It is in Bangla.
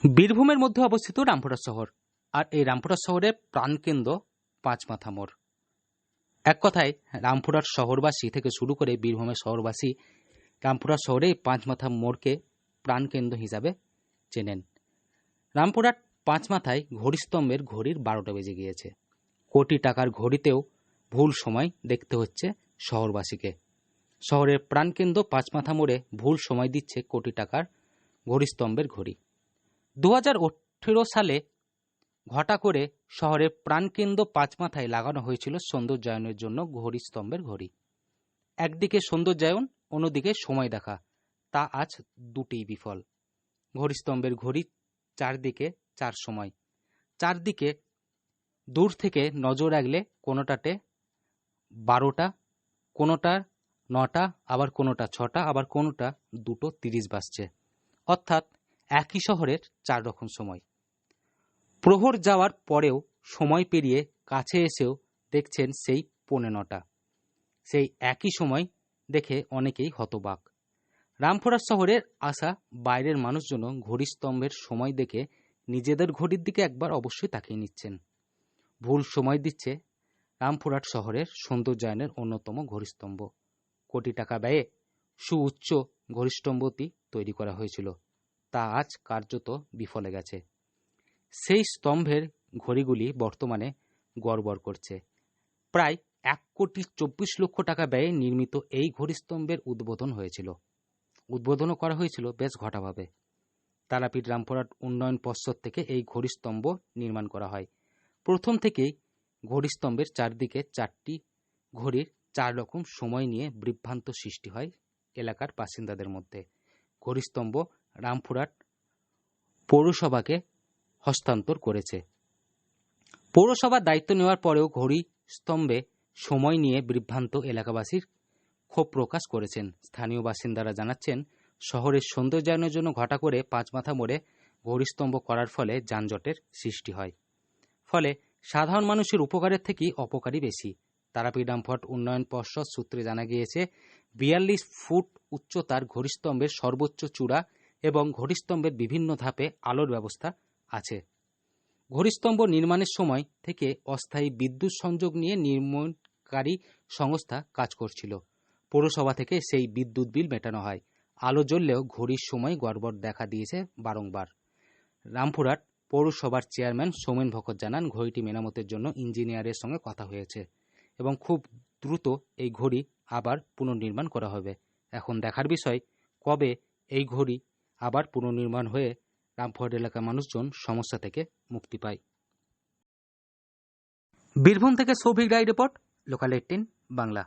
বীরভূমের মধ্যে অবস্থিত রামপুরহাট শহর, আর এই রামপুরহাট শহরের প্রাণকেন্দ্র পাঁচমাথা মোড়। এক কথায় রামপুরহাট শহরবাসী থেকে শুরু করে বীরভূমের শহরবাসী রামপুরহাট শহরে পাঁচমাথা মোড়কে প্রাণকেন্দ্র হিসাবে চেনেন। রামপুরহাট পাঁচমাথায় ঘড়িস্তম্ভের ঘড়ির 12টা বেজে গিয়েছে। কোটি টাকার ঘড়িতেও ভুল সময় দেখতে হচ্ছে শহরবাসীকে। শহরের প্রাণকেন্দ্র পাঁচমাথা মোড়ে ভুল সময় দিচ্ছে কোটি টাকার ঘড়িস্তম্ভের ঘড়ি। 2018 সালে ঘটা করে শহরের প্রাণকেন্দ্র পাঁচমাথায় লাগানো হয়েছিল সৌন্দর্যায়নের জন্য ঘড়িস্তম্ভের ঘড়ি। একদিকে সৌন্দর্যায়ন, অন্যদিকে সময় দেখা, তা আজ দুটিই বিফল। ঘড়িস্তম্ভের ঘড়ি চারদিকে চার সময়, চারদিকে দূর থেকে নজর রাখলে কোনোটাতে 12টা, কোনোটার 9টা, আবার কোনোটা 6টা, আবার কোনোটা 2:30 বাজছে। অর্থাৎ একই শহরের 4 রকম সময়। প্রহর যাওয়ার পরেও সময় পেরিয়ে কাছে এসেও দেখছেন সেই 9:45। সেই একই সময় দেখে অনেকেই হতবাক। রামপুরহাট শহরের আসা বাইরের মানুষজন ঘড়িস্তম্ভের সময় দেখে নিজেদের ঘড়ির দিকে একবার অবশ্যই তাকিয়ে নিচ্ছেন। ভুল সময় দিচ্ছে রামপুরহাট শহরের সৌন্দর্যায়নের অন্যতম ঘড়িস্তম্ভ। কোটি টাকা ব্যয়ে সুউচ্চ ঘড়িস্তম্ভটি তৈরি করা হয়েছিল, তা আজ কার্যত বিফলে গেছে। সেই স্তম্ভের ঘড়িগুলি বর্তমানে গড়বড় করছে। প্রায় 1,24,00,000 টাকা ব্যয়ে নির্মিত এই ঘড়িস্তম্ভের উদ্বোধন হয়েছিল। উদ্বোধনও করা হয়েছিল বেশ ঘটাভাবে। তারাপীঠ রামপুরহাট উন্নয়ন পর্ষদ থেকে এই ঘড়িস্তম্ভ নির্মাণ করা হয়। প্রথম থেকেই ঘড়িস্তম্ভের চারদিকে 4টি ঘড়ির 4 রকম সময় নিয়ে বিভ্রান্ত সৃষ্টি হয় এলাকার বাসিন্দাদের মধ্যে। ঘড়িস্তম্ভ রামপুরহাট পৌরসভাকে হস্তান্তর করেছে। পৌরসভার দায়িত্ব নেওয়ার পরেও ঘড়ি স্তম্ভে সময় নিয়ে বিভ্রান্ত এলাকাবাসীর ক্ষোভ প্রকাশ করেছেন। স্থানীয় বাসিন্দারা জানাচ্ছেন, শহরের সৌন্দর্যায়নের জন্য ঘটা করে পাঁচমাথা মোড়ে ঘড়িস্তম্ভ করার ফলে যানজটের সৃষ্টি হয়। ফলে সাধারণ মানুষের উপকারের থেকেই অপকারই বেশি। তারাপীঠ রামপুরহাট উন্নয়ন পর্ষদ সূত্রে জানা গিয়েছে, 42 ফুট উচ্চতার ঘড়িস্তম্ভের সর্বোচ্চ চূড়া এবং ঘড়িস্তম্ভের বিভিন্ন ধাপে আলোর ব্যবস্থা আছে। ঘড়িস্তম্ভ নির্মাণের সময় থেকে অস্থায়ী বিদ্যুৎ সংযোগ নিয়ে নির্মাণকারী সংস্থা কাজ করছিল। পৌরসভা থেকে সেই বিদ্যুৎ বিল মেটানো হয়। আলো জ্বললেও ঘড়ির সময় গড়বড় দেখা দিয়েছে বারংবার। রামপুরহাট পৌরসভার চেয়ারম্যান সৌমেন ভকত জানান, ঘড়িটি মেরামতের জন্য ইঞ্জিনিয়ারের সঙ্গে কথা হয়েছে এবং খুব দ্রুত এই ঘড়ি আবার পুনর্নির্মাণ করা হবে। এখন দেখার বিষয় কবে এই ঘড়ি আবার পুনর্নির্মাণ হয়ে রামপুরহাট এলাকার মানুষজন সমস্যা থেকে মুক্তি পায়। বীরভূম থেকে সৌভিক রায় রিপোর্ট, লোকাল 18 বাংলা।